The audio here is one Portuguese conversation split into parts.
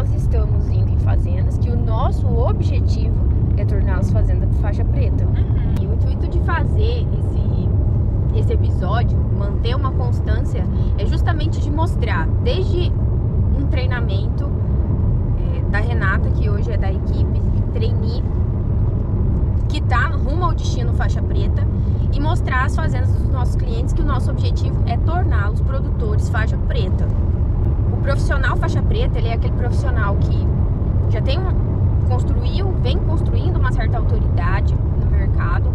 nós estamos indo em fazendas que o nosso objetivo é torná-las fazenda faixa preta. E o intuito de fazer esse episódio, manter uma constância, é justamente de mostrar, desde um treinamento da Renata, que hoje é da equipe trainee, que tá rumo ao destino faixa preta, e mostrar às fazendas dos nossos clientes que o nosso objetivo é torná-los produtores faixa preta. O profissional faixa preta, ele é aquele profissional que já vem construindo uma certa autoridade no mercado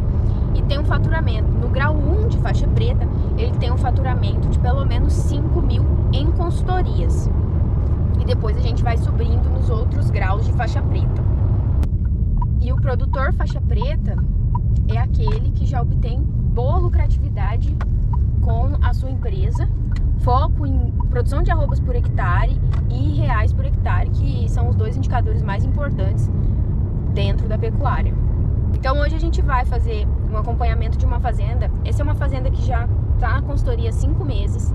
e tem um faturamento. No grau 1 de faixa preta, ele tem um faturamento de pelo menos 5 mil em consultorias. E depois a gente vai subindo nos outros graus de faixa preta. E o produtor faixa preta é aquele que já obtém boa lucratividade com a sua empresa, foco em produção de arrobas por hectare e reais por hectare, que são os dois indicadores mais importantes dentro da pecuária. Então hoje a gente vai fazer um acompanhamento de uma fazenda. Essa é uma fazenda que já está na consultoria há 5 meses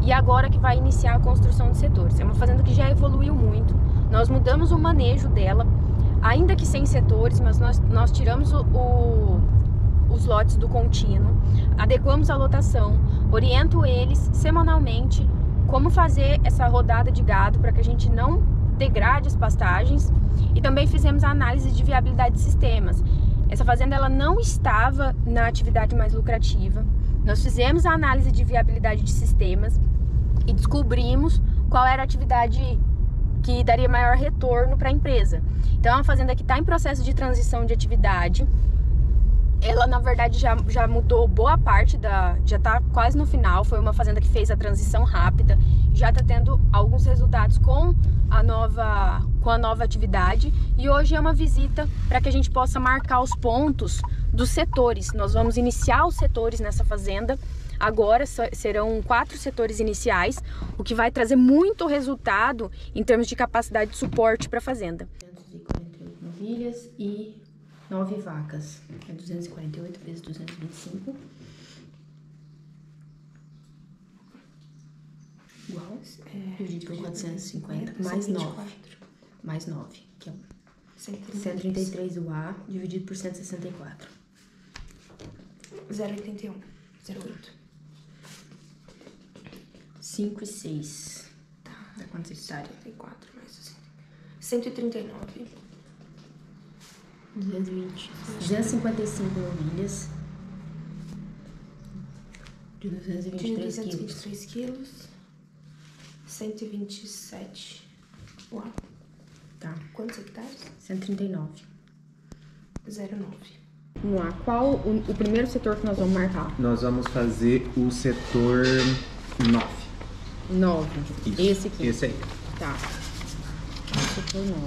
e agora que vai iniciar a construção de setores. É uma fazenda que já evoluiu muito, nós mudamos o manejo dela, ainda que sem setores, mas nós tiramos os lotes do contínuo, adequamos a lotação, oriento eles semanalmente como fazer essa rodada de gado para que a gente não degrade as pastagens, e também fizemos a análise de viabilidade de sistemas. Essa fazenda ela não estava na atividade mais lucrativa, nós fizemos a análise de viabilidade de sistemas e descobrimos qual era a atividade que daria maior retorno para a empresa. Então é uma fazenda que está em processo de transição de atividade. Ela, na verdade, já mudou boa parte já está quase no final. Foi uma fazenda que fez a transição rápida, já está tendo alguns resultados com a nova atividade. E hoje é uma visita para que a gente possa marcar os pontos dos setores. Nós vamos iniciar os setores nessa fazenda. Agora serão 4 setores iniciais, o que vai trazer muito resultado em termos de capacidade de suporte para a fazenda. 248 novilhas e 9 vacas. É 248 vezes 225. Igual. Dividido por 450, mais 9. Mais 9, que é 133 UA, dividido por 164. 0,81. 0,8. 5 e 6. Tá. Dá quantos hectares? 74 mais 60. 139. 220. 255 novilhas. De 223 quilos. 127. Uau. Tá. Quantos hectares? 139. 0,9. Vamos lá. Qual o primeiro setor que nós vamos marcar? Nós vamos fazer o setor 9. 9. Isso. Esse aqui. Esse aí. Tá. Setor 9.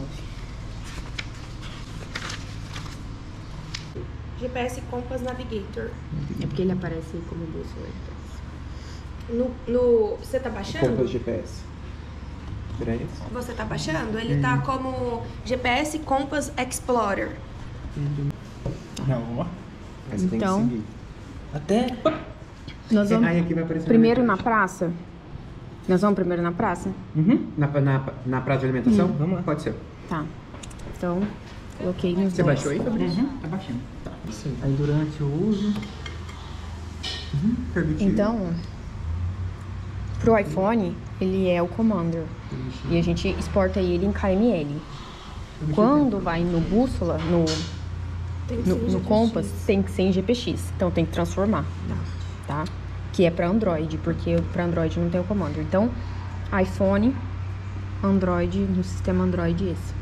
GPS Compass Navigator. É porque ele aparece aí como bússola. Você tá baixando? Compass GPS. Peraí. Você tá baixando? Ele tá como GPS Compass Explorer. Não, ó. Mas você Então, tem que seguir. Até. Nós vamos Aí aqui vai aparecer primeiro na praça? Nós vamos primeiro na praça? Uhum. Na praça de alimentação? Vamos lá. Pode ser. Tá. Então, coloquei nos Você dois. baixou aí, Fabrício? Tá baixando. Tá. Isso aí. Aí durante o uso. Permitido. Então, pro iPhone, ele é o Commander. E a gente exporta ele em KML. Quando vai no bússola, no Compass, tem que ser em GPX. Então tem que transformar. Tá? Que é para Android, porque para Android não tem o Commander. Então, iPhone, Android, no sistema Android esse.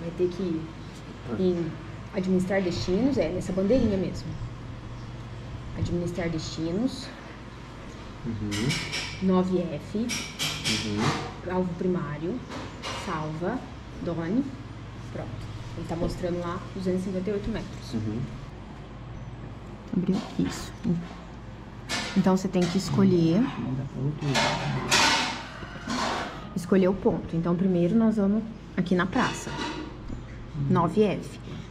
Vai ter que ir em administrar destinos, nessa bandeirinha mesmo. Administrar destinos. 9F. Alvo primário. Salva. Done. Pronto. Ele tá mostrando lá 258 metros. Abriu isso. Então você tem que escolher o ponto. Então primeiro nós vamos aqui na praça 9F.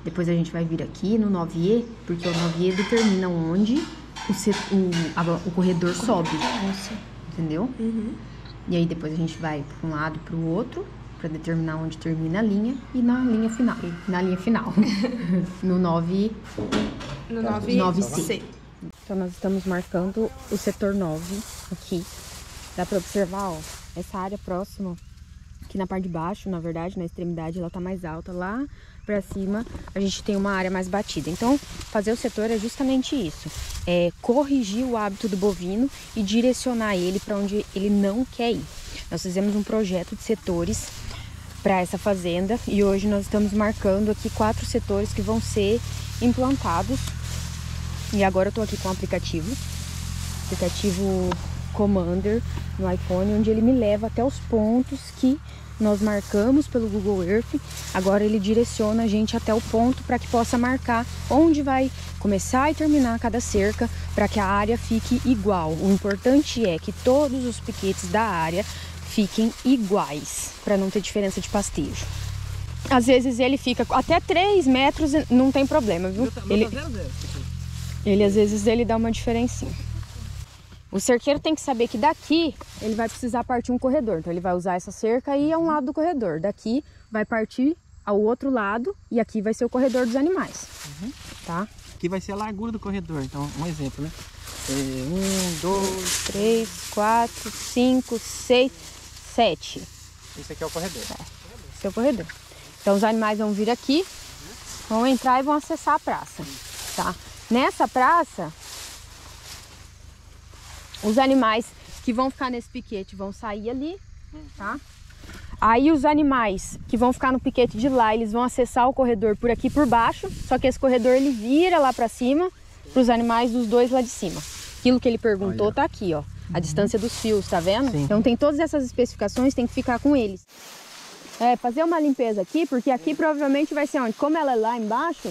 Depois a gente vai vir aqui no 9E, porque o 9E determina onde o corredor sobe. Entendeu? E aí depois a gente vai para um lado, para o outro, para determinar onde termina a linha e na linha final. No 9C. Então nós estamos marcando o setor 9 aqui. Dá para observar, ó, essa área próxima, aqui na parte de baixo, na verdade, na extremidade, ela tá mais alta. Lá pra cima a gente tem uma área mais batida. Então fazer o setor é justamente isso, é corrigir o hábito do bovino e direcionar ele para onde ele não quer ir. Nós fizemos um projeto de setores para essa fazenda e hoje nós estamos marcando aqui 4 setores que vão ser implantados. E agora eu tô aqui com o aplicativo Commander no iPhone, onde ele me leva até os pontos que nós marcamos pelo Google Earth. Agora ele direciona a gente até o ponto para que possa marcar onde vai começar e terminar cada cerca, para que a área fique igual. O importante é que todos os piquetes da área fiquem iguais, para não ter diferença de pastejo. Às vezes ele fica até 3 metros, não tem problema, viu? Ele às vezes ele dá uma diferencinha. O cerqueiro tem que saber que daqui ele vai precisar partir um corredor. Então ele vai usar essa cerca e é um lado do corredor. Daqui vai partir ao outro lado e aqui vai ser o corredor dos animais. Tá? Aqui vai ser a largura do corredor. Então, um exemplo, né? 1, 2, 3, 4, 5, 6, 7. Isso aqui é o corredor. Esse é o corredor. Então os animais vão vir aqui, vão entrar e vão acessar a praça. Tá? Nessa praça, os animais que vão ficar nesse piquete vão sair ali, tá? Aí os animais que vão ficar no piquete de lá, eles vão acessar o corredor por aqui por baixo, só que esse corredor ele vira lá pra cima, pros animais dos dois lá de cima. Aquilo que ele perguntou tá aqui, ó, a distância dos fios, tá vendo? Sim. Então tem todas essas especificações, tem que ficar com eles. Fazer uma limpeza aqui, porque aqui provavelmente vai ser onde? Como ela é lá embaixo,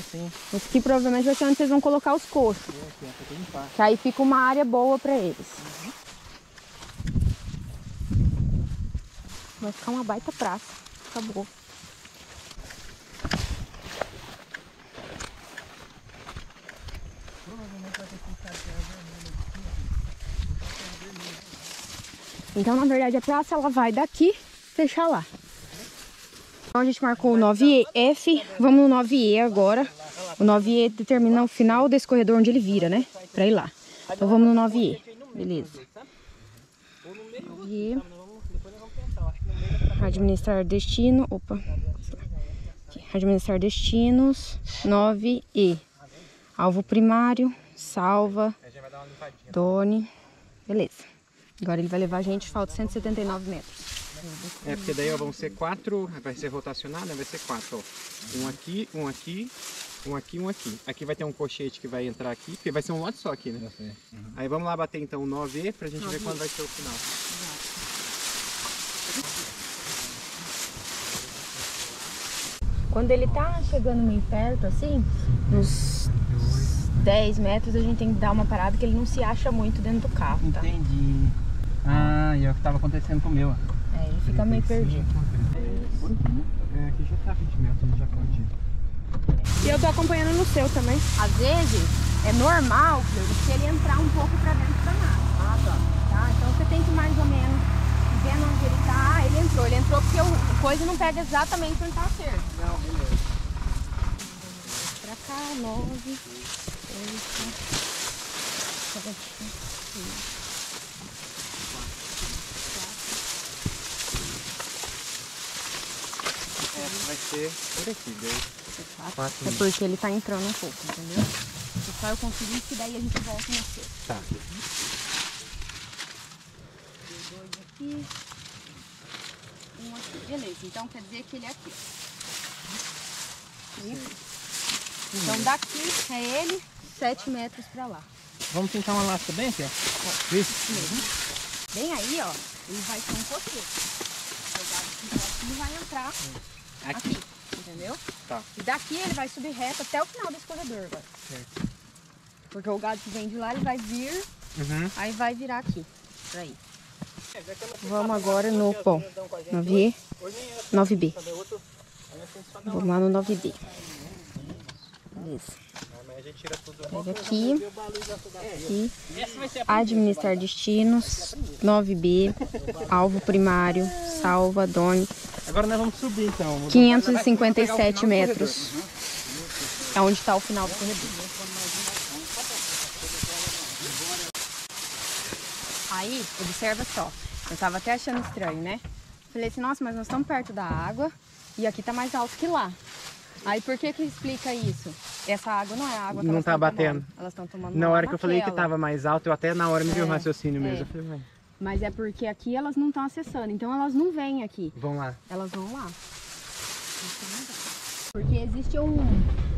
aqui provavelmente vai ser onde vocês vão colocar os coxos. Que aí fica uma área boa pra eles. Vai ficar uma baita praça. Acabou. Então, na verdade, a praça ela vai daqui fechar lá. Então a gente marcou o 9F, vamos no 9E agora. O 9E determina o final desse corredor onde ele vira, né? Pra ir lá. Então vamos no 9E. Beleza. 9E. Administrar destino. Opa. Administrar destinos. 9E. Alvo primário. Salva. Done. Beleza. Agora ele vai levar a gente, falta 179 metros. Porque daí ó, vão ser 4, vai ser rotacionado, né? Vai ser 4, ó. Um aqui, um aqui, um aqui, um aqui. Aqui vai ter um cochete que vai entrar aqui, porque vai ser um lote só aqui, né? Aí vamos lá bater então o 9E pra gente ver quando vai ser o final. Quando ele tá chegando meio perto, assim, uns 10 metros, a gente tem que dar uma parada que ele não se acha muito dentro do carro, tá? Entendi. Ah, e é o que tava acontecendo com o meu, ó. Ele fica meio perdido. Aqui já tá 20 metros, já pode. E eu tô acompanhando no seu também. Às vezes, é normal, Cleusa, se ele entrar um pouco pra dentro da mata. Tá? Então você tem que mais ou menos ver onde ele tá. Ele entrou porque a coisa não pega exatamente onde tá certo. Não, beleza. Pra cá, 9, 8, 7, 8. Vai ser por aqui, daí. É porque ele tá entrando um pouco, entendeu? Só eu conseguir que daí a gente volta no seu. Tá. Dois aqui. Um aqui. Beleza, então quer dizer que ele é aqui. Isso. Então daqui é ele, 7 metros pra lá. Vamos tentar uma lasca bem aqui, ó. Isso mesmo. Bem aí, ó, ele vai ser um coqueiro. Ele vai entrar aqui, entendeu? Tá. E daqui ele vai subir reto até o final desse corredor agora. Certo. Porque o gado que vem de lá, ele vai vir, aí vai virar aqui, pra ir. Vamos agora no, bom, 9E, 9B. Vamos lá no 9B. Beleza. Mas a gente tira tudo. Pega aqui. Administrar destinos, 9B, alvo primário, salva, Doni. Agora nós vamos subir então. 557 metros. É onde está o final do corredor. Aí, observa só. Eu tava até achando estranho, né? Falei assim, nossa, mas nós estamos perto da água e aqui tá mais alto que lá. Aí por que explica isso? Essa água não é a água que não tá batendo. Tomando. Elas estão tomando na hora que eu falei que naquela. tava mais alto, eu até na hora me deu um raciocínio mesmo. Eu falei, ué. Mas é porque aqui elas não estão acessando, então elas não vêm aqui. Vão lá. Elas vão lá. Porque existe um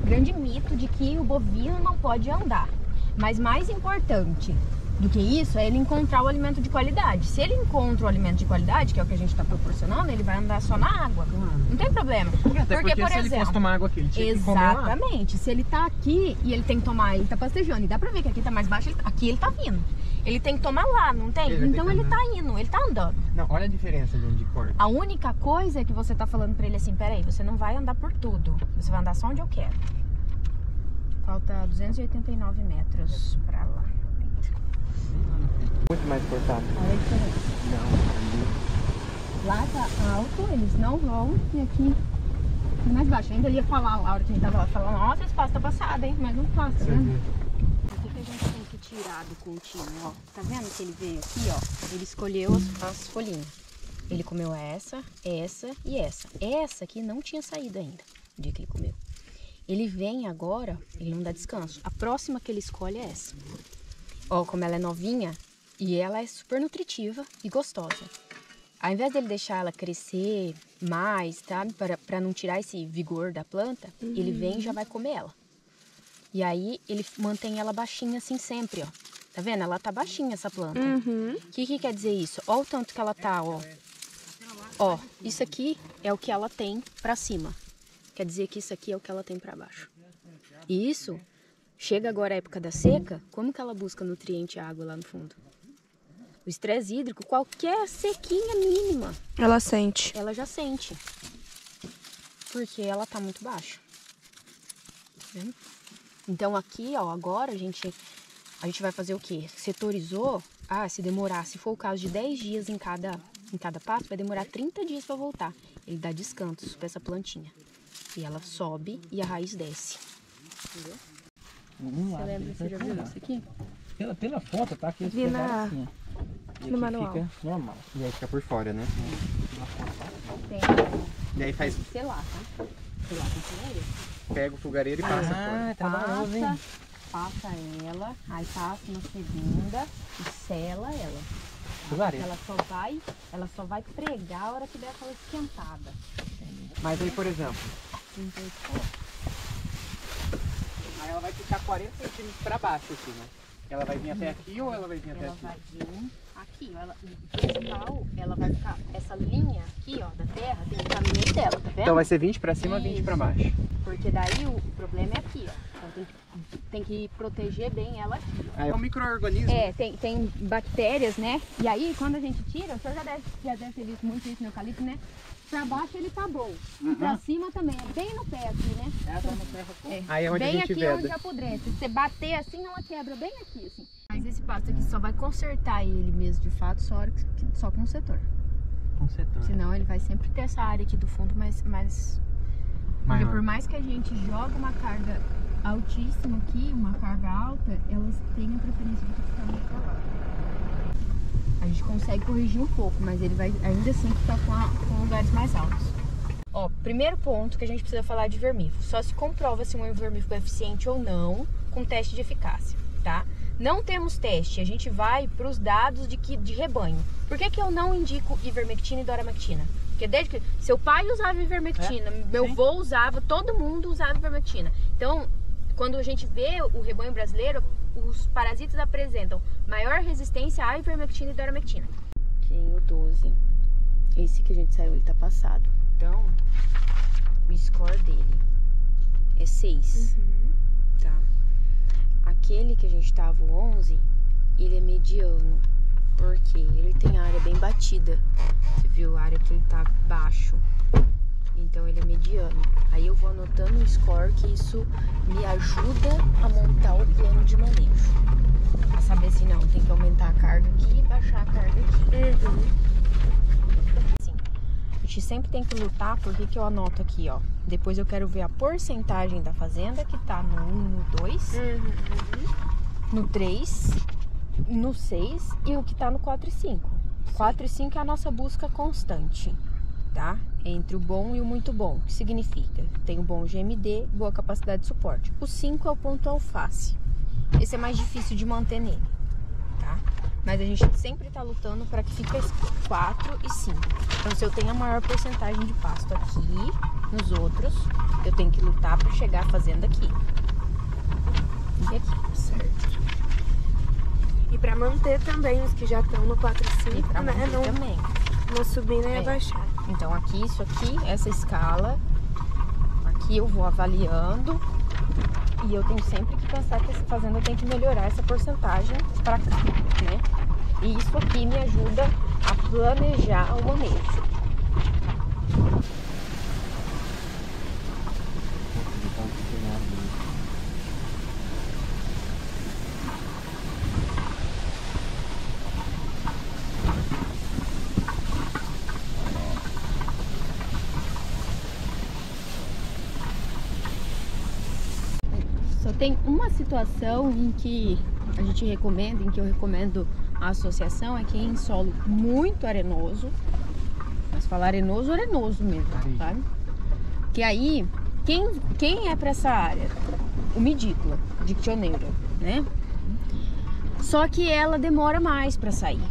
grande mito de que o bovino não pode andar. Mas mais importante do que isso é ele encontrar o alimento de qualidade. Se ele encontra o alimento de qualidade, que é o que a gente está proporcionando, ele vai andar só na água. Não tem problema. Até porque por se exemplo, ele fosse tomar água aqui, ele tinha que comer lá. Exatamente. Se ele tá aqui e ele tem que tomar, ele tá pastejando, e dá pra ver que aqui tá mais baixo, aqui ele tá vindo. Ele tem que tomar lá, não tem? Então ele tá indo, ele tá andando. Não, olha a diferença de cor. A única coisa é que você tá falando pra ele assim, peraí, você não vai andar por tudo. Você vai andar só onde eu quero. Falta 289 metros pra lá. Muito mais cortado. Olha a diferença. Não, Lá tá alto, eles não vão, e aqui é mais baixo. Ainda ia falar, a hora que a gente tava lá, falando, nossa, esse passo tá passado, hein? Mas não passa, né? O que a gente tem que tirar do contínuo, ó? Tá vendo que ele veio aqui, ó? Ele escolheu as folhinhas. Ele comeu essa e essa. Essa aqui não tinha saído ainda, o dia que ele comeu. Ele vem agora, ele não dá descanso. A próxima que ele escolhe é essa. Ó, como ela é novinha e ela é super nutritiva e gostosa. Ao invés dele deixar ela crescer mais, tá? Para não tirar esse vigor da planta, ele vem e já vai comer ela. E aí ele mantém ela baixinha assim sempre, ó. Tá vendo? Ela tá baixinha essa planta. O que quer dizer isso? Ó o tanto que ela tá, ó. Ó, isso aqui é o que ela tem pra cima. Quer dizer que isso aqui é o que ela tem pra baixo. E isso, chega agora a época da seca, como que ela busca nutriente e água lá no fundo? O estresse hídrico, qualquer sequinha mínima, Ela sente. ela já sente. Porque ela tá muito baixa. Tá vendo? Então aqui, ó, agora a gente vai fazer o quê? Setorizou, se demorar, se for o caso de 10 dias em cada passo, vai demorar 30 dias pra voltar. Ele dá descanso pra essa plantinha. E ela sobe e a raiz desce. Entendeu? Você lembra, você já viu isso aqui? Pela foto, tá? Que Vi na... assim, no aqui manual. Fica normal. E aí fica por fora, né? Tem, E aí faz, sei lá, tá? Sei lá, tem que ser pega o fogareiro e passa fora. trabalhoso, hein? Passa ela, aí passa na segunda e sela ela. Fogareiro. Ela só vai pregar a hora que der aquela esquentada. Mas aí, por exemplo, Então, aí ela vai ficar 40 centímetros pra baixo aqui, né? Ela vai vir até aqui ou ela vai vir até ela aqui? vai vir aqui, ó. O principal, ela vai ficar, essa linha aqui, ó, da terra, tem que ficar no meio dela, tá vendo? Então vai ser 20 pra cima, 20 pra baixo. Porque daí o problema é aqui, ó. Então tem que proteger bem ela aqui, ó. Aí é um micro-organismo. É, tem bactérias, né? E aí, quando a gente tira, o senhor já deve ter visto muito isso no eucalipto, né? Pra baixo ele tá bom. E pra cima também, é bem no pé aqui, né? Aí é onde bem a gente aqui veda. onde apodrece. Se você bater assim, ela quebra bem aqui, assim. Mas esse pasto aqui só vai consertar ele mesmo, de fato, só com o setor. Com setor. Senão ele vai sempre ter essa área aqui do fundo mais... Porque Maior. por mais que a gente joga uma carga altíssima aqui, uma carga alta, elas têm a preferência de ficar mais pra lá. A gente consegue corrigir um pouco, mas ele vai ainda assim ficar com lugares mais altos. Ó, primeiro ponto que a gente precisa falar de vermífugo. Só se comprova se um vermífugo é eficiente ou não com teste de eficácia, tá? Não temos teste, a gente vai para os dados de rebanho. Por que eu não indico ivermectina e doramectina? Porque desde que seu pai usava ivermectina, meu avô usava, todo mundo usava ivermectina. Então, quando a gente vê o rebanho brasileiro, os parasitas apresentam maior resistência à ivermectina e doramectina. Aqui o 12, esse que a gente saiu, ele tá passado. Então, o score dele é 6, tá? Aquele que a gente tava, o 11, ele é mediano, porque ele tem a área bem batida. Você viu a área que ele tá baixo. Então ele é mediano. Aí eu vou anotando o score, que isso me ajuda a montar o plano de manejo. A saber se não, tem que aumentar a carga aqui e baixar a carga aqui. Assim, a gente sempre tem que lutar, porque que eu anoto aqui, ó. Depois eu quero ver a porcentagem da fazenda que tá no 1, no 2, no 3, no 6 e o que tá no 4 e 5. 4 e 5 é a nossa busca constante, tá? Entre o bom e o muito bom. O que significa? Tem um bom GMD, boa capacidade de suporte. O 5 é o ponto alface. Esse é mais difícil de manter nele, tá? Mas a gente sempre tá lutando para que fique 4 e 5. Então, se eu tenho a maior porcentagem de pasto aqui, nos outros, eu tenho que lutar para chegar fazendo aqui. E aqui, certo? E pra manter também os que já estão no 4 e 5, Pra né? manter também. Não subir nem abaixar. Então aqui, isso aqui, essa escala, aqui eu vou avaliando e eu tenho sempre que pensar que essa fazenda tem que melhorar essa porcentagem pra cá, né? E isso aqui me ajuda a planejar o manejo. Só tem uma situação em que a gente recomenda, em que eu recomendo a associação, é que em solo muito arenoso, mas falar arenoso mesmo, sabe? Que aí, quem é para essa área? O Medícula, dictioneira, né? Só que ela demora mais para sair.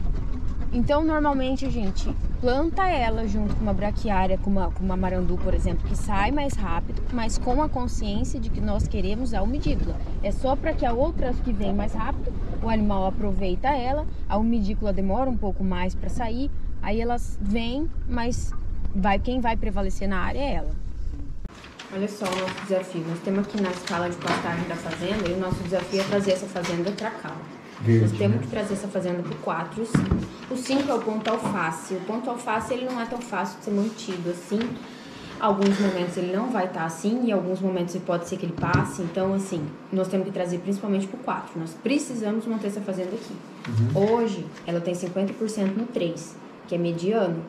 Então, normalmente a gente planta ela junto com uma braquiária, com uma marandu, por exemplo, que sai mais rápido, mas com a consciência de que nós queremos a umidícula. É só para que a outra que vem mais rápido, o animal aproveita ela, a umidícula demora um pouco mais para sair, aí elas vêm, mas quem vai prevalecer na área é ela. Olha só o nosso desafio. Nós temos aqui na escala de pastagem da fazenda, e o nosso desafio é trazer essa fazenda para cá. Nós temos que trazer essa fazenda para o 4 e o 5. O 5 é o ponto alface. O ponto alface ele não é tão fácil de ser mantido assim. Alguns momentos ele não vai estar assim, e alguns momentos pode ser que ele passe. Então, assim, nós temos que trazer principalmente para o 4. Nós precisamos manter essa fazenda aqui. Hoje, ela tem 50% no 3, que é mediano.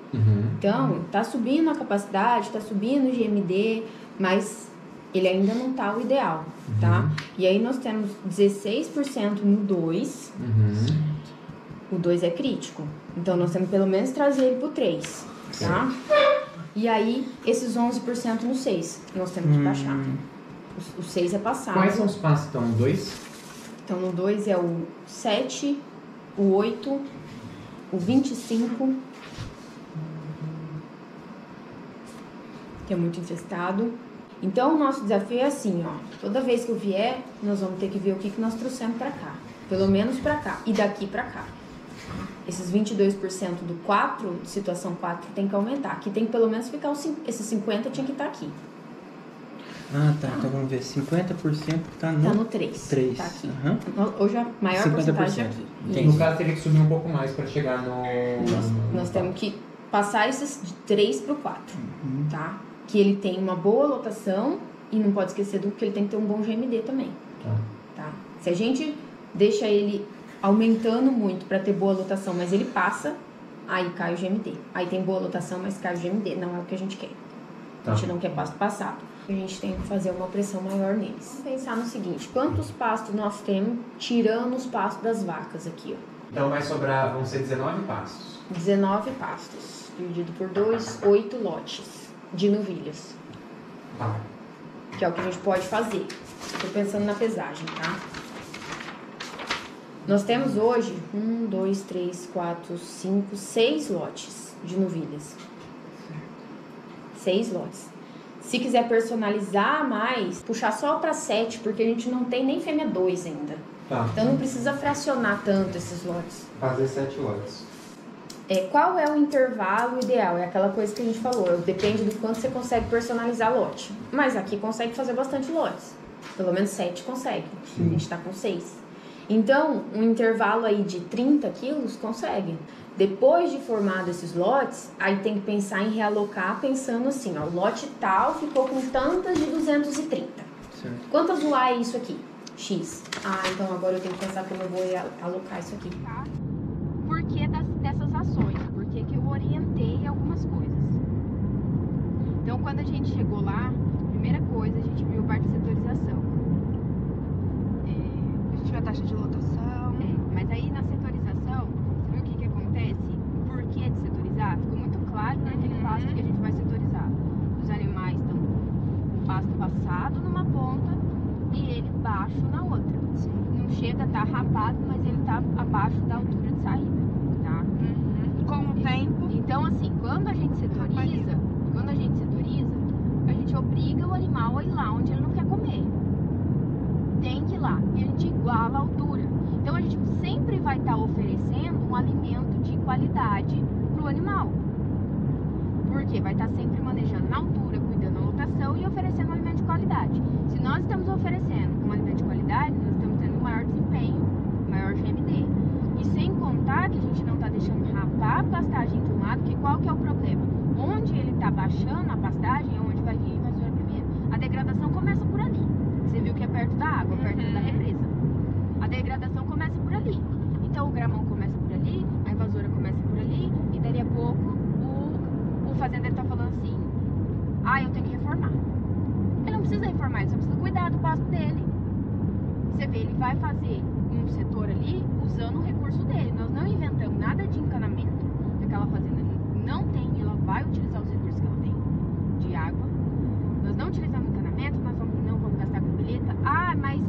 Então, tá subindo a capacidade, tá subindo o GMD, mas ele ainda não tá o ideal, tá? E aí nós temos 16% no 2. O 2 é crítico. Então nós temos que pelo menos trazer ele pro 3, tá? E aí esses 11% no 6 nós temos que baixar. O 6 é passado. Quais são os passos então? 2? Então no 2 é o 7, o 8, o 25, que é muito infestado. Então, o nosso desafio é assim, ó. Toda vez que eu vier, nós vamos ter que ver o que nós trouxemos pra cá. Pelo menos pra cá. E daqui pra cá. Esses 22% do 4, de situação 4, tem que aumentar. Aqui tem que pelo menos ficar esses 50 tinha que estar aqui. Ah, tá. Então vamos ver. 50% tá no... Tá no 3. 3. Tá aqui. Uhum. Hoje a maior 50%. porcentagem é aqui. Entendi. No caso, teria que subir um pouco mais para chegar no... Nós temos que passar esses de 3 pro 4, tá? Que ele tem uma boa lotação e não pode esquecer do que ele tem que ter um bom GMD também, tá? Se a gente deixa ele aumentando muito para ter boa lotação, mas ele passa, aí cai o GMD. Aí tem boa lotação, mas cai o GMD, não é o que a gente quer. A gente não quer pasto passado. A gente tem que fazer uma pressão maior neles. Vamos pensar no seguinte, quantos pastos nós temos tirando os pastos das vacas aqui, ó? Então vai sobrar, vão ser 19 pastos. 19 pastos, dividido por 2, 8 lotes de novilhas. Tá. Que é o que a gente pode fazer. Tô pensando na pesagem, tá? Nós temos hoje 1, 2, 3, 4, 5, 6 lotes de novilhas. 6 lotes. Se quiser personalizar mais, puxar só para 7, porque a gente não tem nem fêmea 2 ainda. Tá. Então não precisa fracionar tanto esses lotes. Fazer 7 lotes. Qual é o intervalo ideal? É aquela coisa que a gente falou, depende do quanto você consegue personalizar lote. Mas aqui consegue fazer bastante lotes. Pelo menos 7 consegue. A gente tá com 6. Então, um intervalo aí de 30 quilos consegue. Depois de formado esses lotes, aí tem que pensar em realocar pensando assim, ó, o lote tal ficou com tantas de 230. Certo. Quantas UA é isso aqui? X. Ah, então agora eu tenho que pensar como eu vou alocar isso aqui. Por que dessas ações? Por que eu orientei algumas coisas? Então, quando a gente chegou lá, primeira coisa, a gente viu a parte de setorização. A gente viu a taxa de lotação. Mas aí na setorização, você viu o que acontece? Por que de setorizar? Ficou muito claro naquele pasto que a gente vai setorizar. Os animais estão o pasto passado numa ponta e ele baixo na outra. Sim. Não chega a estar rapado, mas ele está abaixo da altura de saída, tá? Com o tempo. Então, assim, quando a gente setoriza, a gente obriga o animal a ir lá onde ele não quer comer. Tem que ir lá. E a gente iguala a altura. Então, a gente sempre vai estar oferecendo um alimento de qualidade para o animal. Porque vai estar sempre manejando na altura, cuidando da lotação e oferecendo um alimento de qualidade. Se nós estamos oferecendo um alimento de qualidade, nós estamos tendo um maior desempenho, maior GMD. E sem contar que a gente não está deixando rapar a pastagem de um lado, que qual que é o problema? Onde ele está baixando a pastagem é onde vai vir a invasora primeiro. A degradação começa por ali. Você viu que é perto da água, perto da represa. A degradação começa por ali. Então o gramão começa por ali, a invasora começa por ali, e dali a pouco o fazendeiro está falando assim, eu tenho que reformar. Ele não precisa reformar, ele só precisa cuidar do pasto dele. Você vê, ele vai fazer um setor ali usando o recurso dele. Nós não inventamos nada de encanamento. Aquela fazenda não tem, ela vai utilizar os recursos que ela tem de água. Nós não utilizamos encanamento, nós não vamos gastar com bilheta. Mas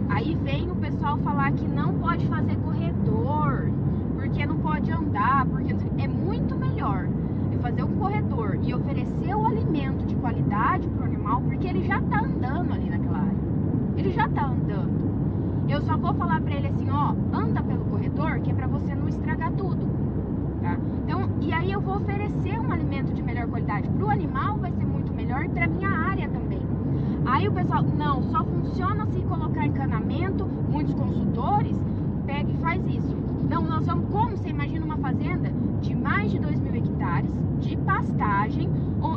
aí vem o pessoal falar que não pode fazer corredor, porque não pode andar, porque é muito melhor eu fazer um corredor e oferecer o alimento de qualidade para o animal, porque ele já está andando ali naquela área. Ele já está andando. Eu só vou falar para ele assim, anda pelo corredor, que é para você não estragar tudo, tá? Então, e aí eu vou oferecer um alimento de melhor qualidade para o animal, vai ser muito melhor, e para minha área também. Aí o pessoal, não, só funciona se colocar encanamento. Muitos consultores pega e faz isso. Não, nós vamos, como você imagina uma fazenda de mais de 2.000 hectares de pastagem,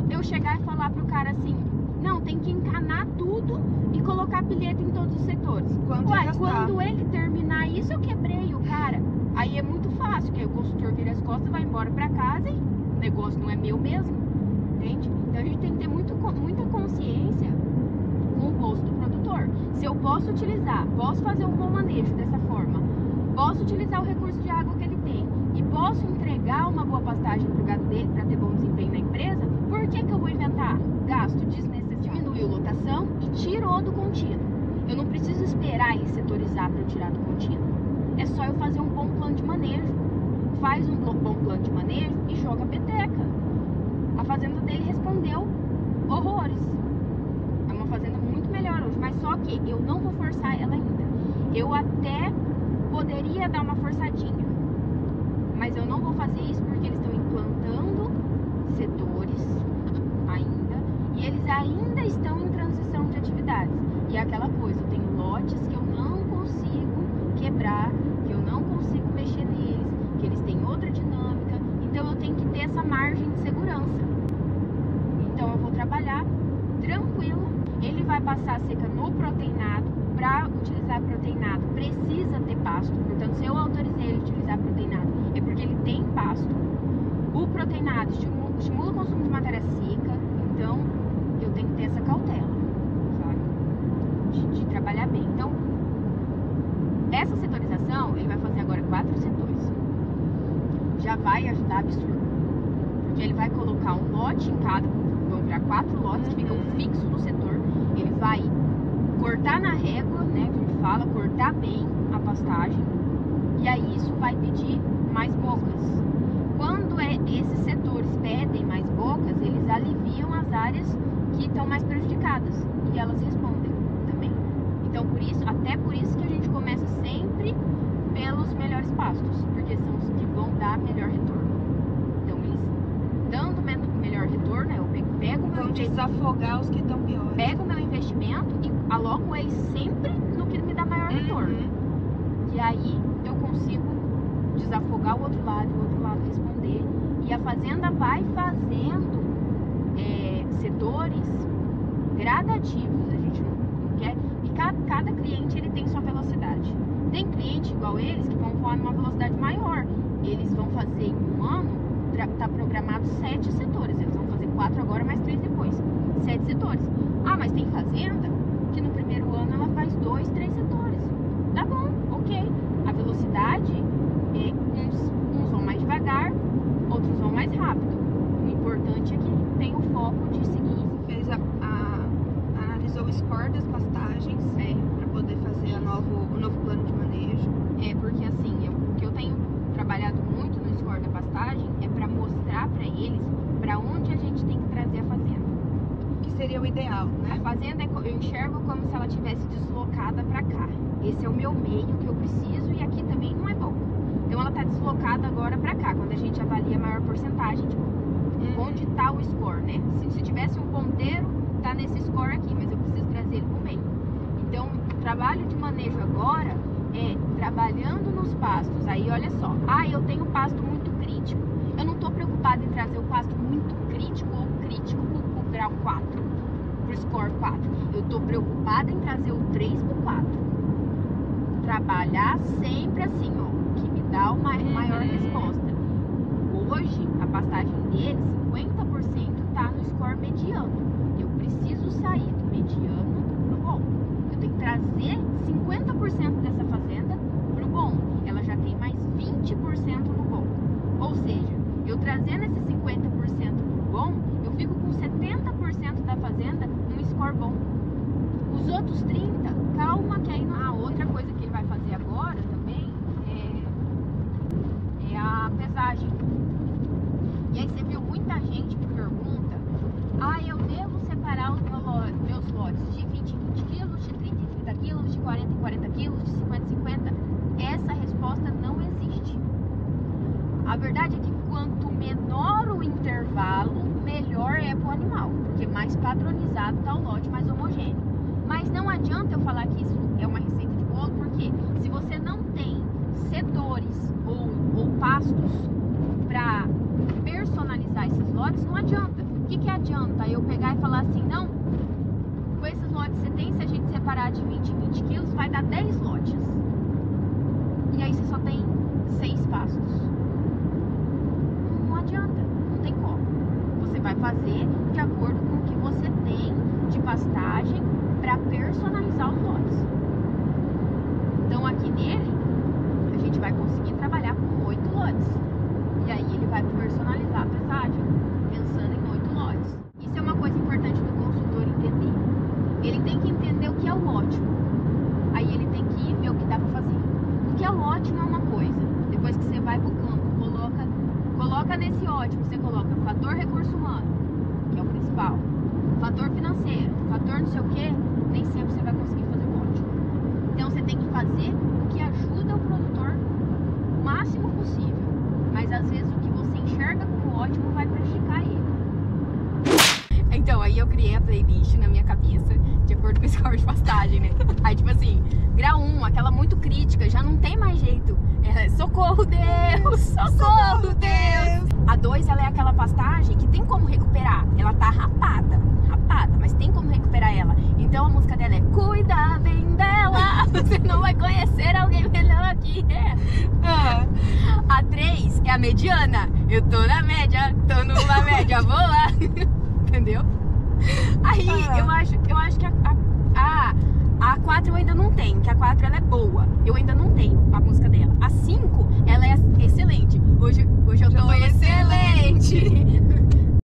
eu chegar e falar pro cara assim, não, tem que encanar tudo e colocar pilheta em todos os setores. Quando ele terminar isso, eu quebrei o cara. Aí é muito fácil, porque o consultor vira as costas, vai embora pra casa e o negócio não é meu mesmo, entende? Então a gente tem que ter muita consciência com o bolso do produtor. Se eu posso utilizar, posso fazer um bom manejo dessa forma, posso utilizar o recurso de água que ele tem e posso entregar uma boa pastagem pro gado dele para ter bom desempenho na empresa, por que eu vou inventar gasto desnecessário? Diminuiu lotação e tirou do contínuo. Eu não preciso esperar ele setorizar para eu tirar do contínuo. É só eu fazer um bom plano de manejo. Faz um bom plano de manejo e joga a peteca. A fazenda dele respondeu horrores. É uma fazenda muito melhor hoje, mas só que eu não vou forçar ela ainda. Eu até poderia dar uma forçadinha, mas eu não vou fazer isso porque eles estão implantando setores ainda, e eles ainda estão em transição de atividades. E é aquela coisa, eu tenho lotes que eu não consigo quebrar, que eu não consigo mexer neles, que eles têm outra dinâmica, então eu tenho que ter essa margem de segurança. Então eu vou trabalhar tranquilo. Ele vai passar a seca no proteinado. Para utilizar proteinado precisa ter pasto, portanto se eu autorizei ele a utilizar proteinado é porque ele tem pasto. O proteinado estimula o consumo de matéria seca, então eu tenho que ter essa cautela, sabe? De trabalhar bem. Então, essa setorização, ele vai fazer agora 4 setores. Já vai ajudar absurdo, porque ele vai colocar um lote em cada, vão virar 4 lotes que ficam fixos no setor. Ele vai cortar na régua, né, que a gente fala, cortar bem a pastagem, e aí isso vai pedir mais bocas. Quando esses setores pedem mais bocas, eles aliviam as áreas que estão mais prejudicadas, e elas respondem também. Então, até por isso que a gente começa sempre pelos melhores pastos, porque são os que vão dar melhor retorno. Então, eles dando melhor retorno, eu pego o meu desafogar os que estão piores. Pego o meu investimento e aloco ele sempre no que me dá maior retorno. E aí eu consigo desafogar o outro lado responder. E a fazenda vai fazendo setores gradativos, a gente não quer. E cada cliente ele tem sua velocidade. Tem cliente igual eles que vão voar numa velocidade maior. Eles vão fazer em um ano, tá programado 7 setores. Eles vão fazer 4 agora, mais 3 depois. 7 setores. Ah, mas tem fazenda que no primeiro ano ela faz 2, 3 setores. Tá bom, ok. A velocidade, uns vão mais devagar, outros vão mais rápido. O importante é que tem o foco de seguir. Fez analisou o score das pastagens para poder fazer o novo plano de manejo. Porque assim, o que eu tenho trabalhado muito no score da pastagem é para mostrar para eles para onde a gente tem que trazer a fazenda. Que seria o ideal, né? A fazenda eu enxergo como se ela tivesse deslocada para cá. Esse é o meu meio que eu preciso e aqui também não é bom. Então ela tá deslocada agora para cá, quando a gente avalia a maior porcentagem, tipo, onde tá o score, né? Se tivesse um ponteiro, tá nesse score aqui, mas eu preciso trazer ele pro meio. Então, o trabalho de manejo agora é trabalhando nos pastos. Aí, olha só. Eu tenho pasto muito crítico. Eu não tô preocupada em trazer o pasto muito crítico ou crítico pro grau 4, pro score 4. Eu tô preocupada em trazer o 3 pro 4. Trabalhar sempre assim, ó, que me dá uma maior resposta. Hoje, a pastagem deles, 50% tá no score mediano. Eu preciso sair do mediano pro bom. Eu tenho que trazer 50% dessa fazenda pro bom. Ela já tem mais 20% no bom. Ou seja, eu trazendo esse 50% pro bom, eu fico com 70% da fazenda num score bom. Os outros 30%, calma que aí não. Outra coisa que ele vai fazer agora também é a pesagem. E aí você viu muita gente me pergunta: eu devo separar os meus lotes de 20 em 20 quilos, de 30 em 30 quilos, de 40 em 40 quilos, de 50 em 50? Essa resposta não existe. A verdade é que quanto menor o intervalo, melhor é para o animal, porque mais padronizado está o lote, mais homogêneo. Mas não adianta eu falar que isso é uma receita de bolo, porque se você não tem setores ou pastos para personalizar esses lotes, não adianta. O que adianta eu pegar e falar assim, não, com esses lotes que você tem, se a gente separar de 20 em 20 quilos, vai dar 10 lotes. E aí você só tem 6 pastos. Não adianta, não tem como. Você vai fazer de acordo com o que você tem de pastagem para personalizar os lotes. Então aqui nele, a gente vai conseguir trabalhar com 8 lotes. E aí ele vai personalizar a pesagem, pensando em 8 lotes. Isso é uma coisa importante do consultor entender. Ele tem que entender o que é o ótimo. Aí ele tem que ir ver o que dá pra fazer. O que é o ótimo é uma coisa. Depois que você vai pro campo, coloca nesse ótimo, você coloca fator recurso humano, que é o principal, fator financeiro, fator não sei o que, nem sempre você vai conseguir fazer o ótimo. Então você tem que fazer o que ajuda o produtor o máximo possível. Mas às vezes o que você enxerga como ótimo vai prejudicar ele. Então, aí eu criei a playlist na minha cabeça, de acordo com o score de pastagem, né? Aí, tipo assim, grau 1, aquela muito crítica, já não tem mais jeito. Socorro, Deus! Socorro, Deus! A 2, ela é aquela pastagem que tem como recuperar. Ela tá rapada, mas tem como recuperar ela. Então, a música dela é Cuida bem dela, você não vai conhecer alguém melhor aqui. A 3 é a mediana. Eu tô na média, tô numa média boa. Entendeu? Aí eu acho que a 4 eu ainda não tenho, que a 4 ela é boa. Eu ainda não